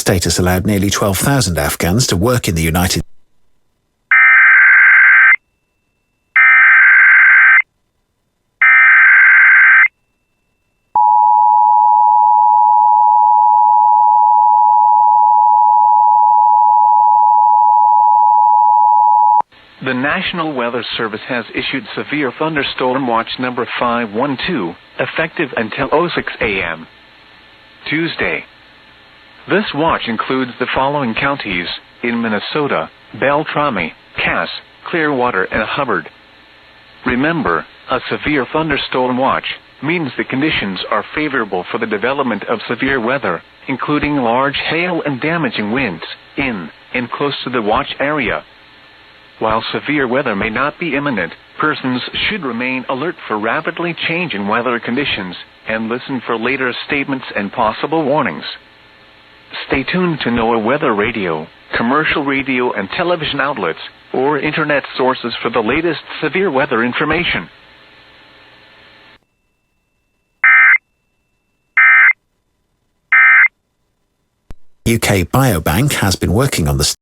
status allowed nearly 12,000 Afghans to work in the United States. The National Weather Service has issued Severe Thunderstorm Watch number 512, effective until 06 a.m. Tuesday. This watch includes the following counties in Minnesota: Beltrami, Cass, Clearwater, and Hubbard. Remember, a severe thunderstorm watch means the conditions are favorable for the development of severe weather, including large hail and damaging winds, in and close to the watch area. While severe weather may not be imminent, persons should remain alert for rapidly changing weather conditions and listen for later statements and possible warnings. Stay tuned to NOAA weather radio, commercial radio and television outlets, or internet sources for the latest severe weather information. UK Biobank has been working on the